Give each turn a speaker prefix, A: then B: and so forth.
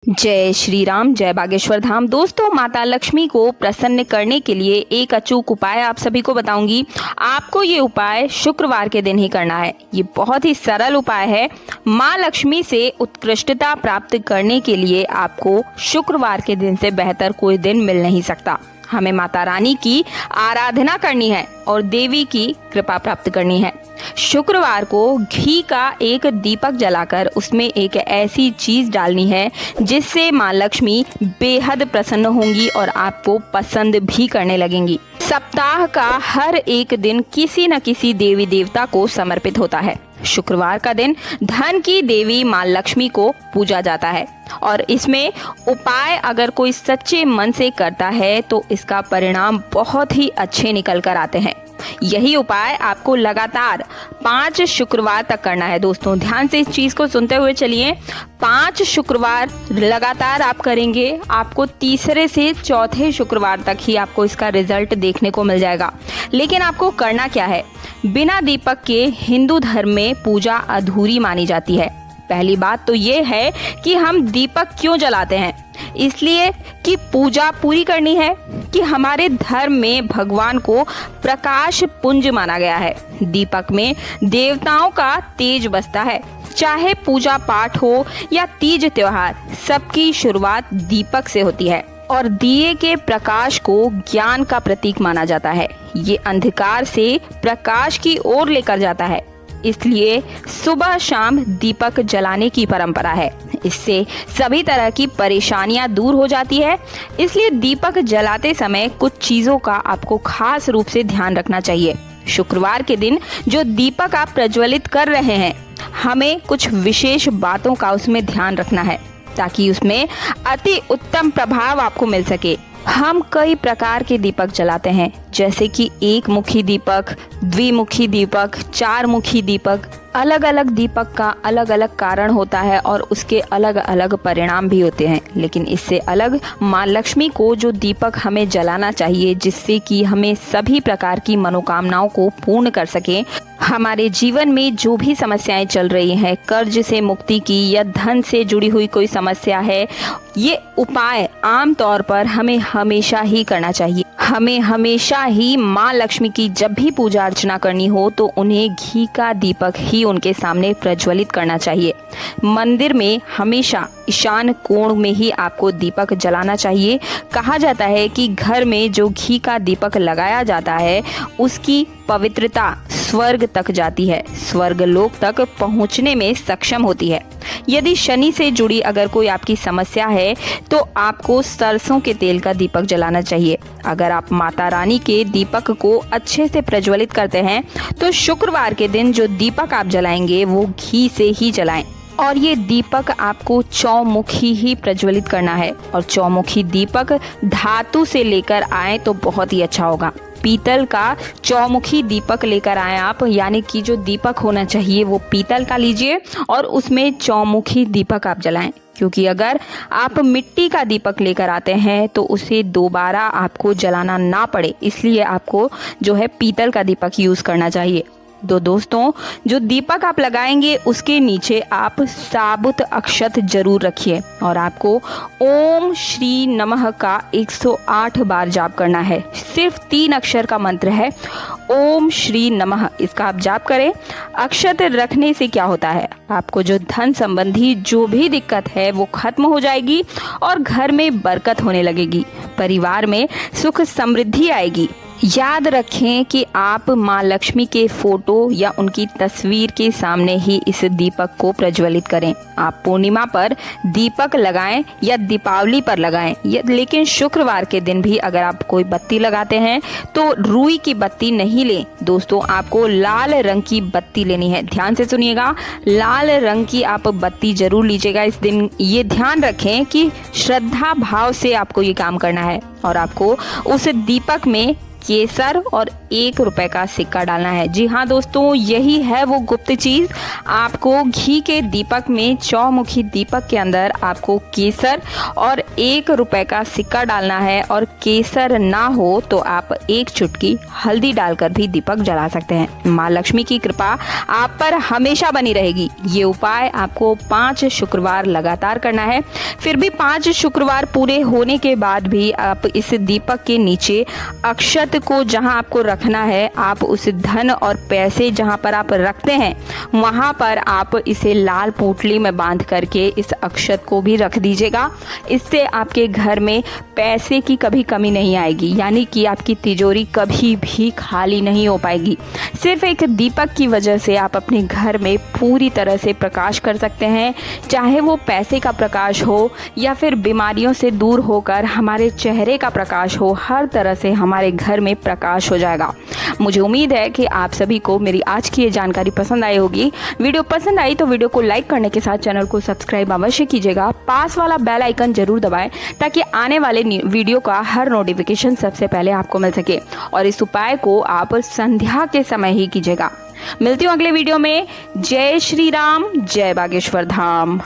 A: जय श्री राम, जय बागेश्वर धाम। दोस्तों, माता लक्ष्मी को प्रसन्न करने के लिए एक अचूक उपाय आप सभी को बताऊंगी। आपको ये उपाय शुक्रवार के दिन ही करना है। ये बहुत ही सरल उपाय है। माँ लक्ष्मी से उत्कृष्टता प्राप्त करने के लिए आपको शुक्रवार के दिन से बेहतर कोई दिन मिल नहीं सकता। हमें माता रानी की आराधना करनी है और देवी की कृपा प्राप्त करनी है। शुक्रवार को घी का एक दीपक जलाकर उसमें एक ऐसी चीज डालनी है जिससे माँ लक्ष्मी बेहद प्रसन्न होंगी और आपको पसंद भी करने लगेंगी। सप्ताह का हर एक दिन किसी न किसी देवी देवता को समर्पित होता है। शुक्रवार का दिन धन की देवी माँ लक्ष्मी को पूजा जाता है और इसमें उपाय अगर कोई सच्चे मन से करता है तो इसका परिणाम बहुत ही अच्छे निकल कर आते हैं। यही उपाय आपको लगातार 5 शुक्रवार तक करना है। दोस्तों, ध्यान से इस चीज को सुनते हुए चलिए। 5 शुक्रवार लगातार आप करेंगे, आपको तीसरे से चौथे शुक्रवार तक ही आपको इसका रिजल्ट देखने को मिल जाएगा। लेकिन आपको करना क्या है? बिना दीपक के हिंदू धर्म में पूजा अधूरी मानी जाती है। पहली बात तो ये है कि हम दीपक क्यों जलाते हैं? इसलिए कि पूजा पूरी करनी है, कि हमारे धर्म में भगवान को प्रकाश पुंज माना गया है। दीपक में देवताओं का तेज बसता है। चाहे पूजा पाठ हो या तीज त्योहार, सबकी शुरुआत दीपक से होती है और दिए के प्रकाश को ज्ञान का प्रतीक माना जाता है। ये अंधकार से प्रकाश की ओर लेकर जाता है। इसलिए सुबह शाम दीपक जलाने की परंपरा है। इससे सभी तरह की परेशानियां दूर हो जाती है। इसलिए दीपक जलाते समय कुछ चीजों का आपको खास रूप से ध्यान रखना चाहिए। शुक्रवार के दिन जो दीपक आप प्रज्वलित कर रहे हैं, हमें कुछ विशेष बातों का उसमें ध्यान रखना है ताकि उसमें अति उत्तम प्रभाव आपको मिल सके। हम कई प्रकार के दीपक जलाते हैं, जैसे कि एक मुखी दीपक, द्विमुखी दीपक, 4 मुखी दीपक। अलग अलग दीपक का अलग अलग कारण होता है और उसके अलग अलग परिणाम भी होते हैं। लेकिन इससे अलग माँ लक्ष्मी को जो दीपक हमें जलाना चाहिए, जिससे कि हमें सभी प्रकार की मनोकामनाओं को पूर्ण कर सके। हमारे जीवन में जो भी समस्याएं चल रही हैं, कर्ज से मुक्ति की या धन से जुड़ी हुई कोई समस्या है, ये उपाय आम तौर पर हमें हमेशा ही करना चाहिए। हमें हमेशा ही माँ लक्ष्मी की जब भी पूजा अर्चना करनी हो तो उन्हें घी का दीपक ही उनके सामने प्रज्वलित करना चाहिए। मंदिर में हमेशा ईशान कोण में ही आपको दीपक जलाना चाहिए। कहा जाता है कि घर में जो घी का दीपक लगाया जाता है, उसकी पवित्रता स्वर्ग तक जाती है, स्वर्ग लोक तक पहुंचने में सक्षम होती है। यदि शनि से जुड़ी अगर कोई आपकी समस्या है तो आपको सरसों के तेल का दीपक जलाना चाहिए। अगर आप माता रानी के दीपक को अच्छे से प्रज्वलित करते हैं तो शुक्रवार के दिन जो दीपक आप जलाएंगे वो घी से ही जलाएं। और ये दीपक आपको चौमुखी ही प्रज्वलित करना है और चौमुखी दीपक धातु से लेकर आए तो बहुत ही अच्छा होगा। पीतल का चौमुखी दीपक लेकर आए आप, यानी कि जो दीपक होना चाहिए वो पीतल का लीजिए और उसमें चौमुखी दीपक आप जलाएं। क्योंकि अगर आप मिट्टी का दीपक लेकर आते हैं तो उसे दोबारा आपको जलाना ना पड़े, इसलिए आपको जो है पीतल का दीपक यूज करना चाहिए। दोस्तों, जो दीपक आप लगाएंगे उसके नीचे आप साबुत अक्षत जरूर रखिए और आपको ओम श्री नमः का 108 बार जाप करना है। सिर्फ 3 अक्षर का मंत्र है, ओम श्री नमः। इसका आप जाप करें। अक्षत रखने से क्या होता है? आपको जो धन संबंधी जो भी दिक्कत है वो खत्म हो जाएगी और घर में बरकत होने लगेगी, परिवार में सुख समृद्धि आएगी। याद रखें कि आप माँ लक्ष्मी के फोटो या उनकी तस्वीर के सामने ही इस दीपक को प्रज्वलित करें। आप पूर्णिमा पर दीपक लगाएं या दीपावली पर लगाएं, लेकिन शुक्रवार के दिन भी अगर आप कोई बत्ती लगाते हैं तो रुई की बत्ती नहीं लें। दोस्तों, आपको लाल रंग की बत्ती लेनी है। ध्यान से सुनिएगा, लाल रंग की आप बत्ती जरूर लीजिएगा इस दिन। ये ध्यान रखें कि श्रद्धा भाव से आपको ये काम करना है और आपको उस दीपक में केसर और 1 रुपए का सिक्का डालना है। जी हाँ दोस्तों, यही है वो गुप्त चीज़। आपको घी के दीपक में, चौमुखी दीपक के अंदर आपको केसर और 1 रुपए का सिक्का डालना है। और केसर ना हो तो आप 1 चुटकी हल्दी डालकर भी दीपक जला सकते हैं। माँ लक्ष्मी की कृपा आप पर हमेशा बनी रहेगी। ये उपाय आपको 5 शुक्रवार लगातार करना है। फिर भी 5 शुक्रवार पूरे होने के बाद भी आप इस दीपक के नीचे अक्षत को जहां आपको रखना है, आप उस धन और पैसे जहां पर आप रखते हैं वहां पर आप इसे लाल पोटली में बांध करके इस अक्षत को भी रख दीजिएगा। इससे आपके घर में पैसे की कभी कमी नहीं आएगी, यानी कि आपकी तिजोरी कभी भी खाली नहीं हो पाएगी। सिर्फ एक दीपक की वजह से आप अपने घर में पूरी तरह से प्रकाश कर सकते हैं, चाहे वो पैसे का प्रकाश हो या फिर बीमारियों से दूर होकर हमारे चेहरे का प्रकाश हो। हर तरह से हमारे घर में प्रकाश हो जाएगा। मुझे उम्मीद है कि आप सभी को मेरी आज की ये जानकारी पसंद आई होगी। वीडियो पसंद आई तो वीडियो को लाइक करने के साथ चैनल को सब्सक्राइब अवश्य कीजिएगा। पास वाला बेल आइकन जरूर दबाएं ताकि आने वाले वीडियो का हर नोटिफिकेशन सबसे पहले आपको मिल सके। और इस उपाय को आप संध्या के समय ही कीजिएगा। मिलती हूँ अगले वीडियो में। जय श्री राम, जय बागेश्वर धाम।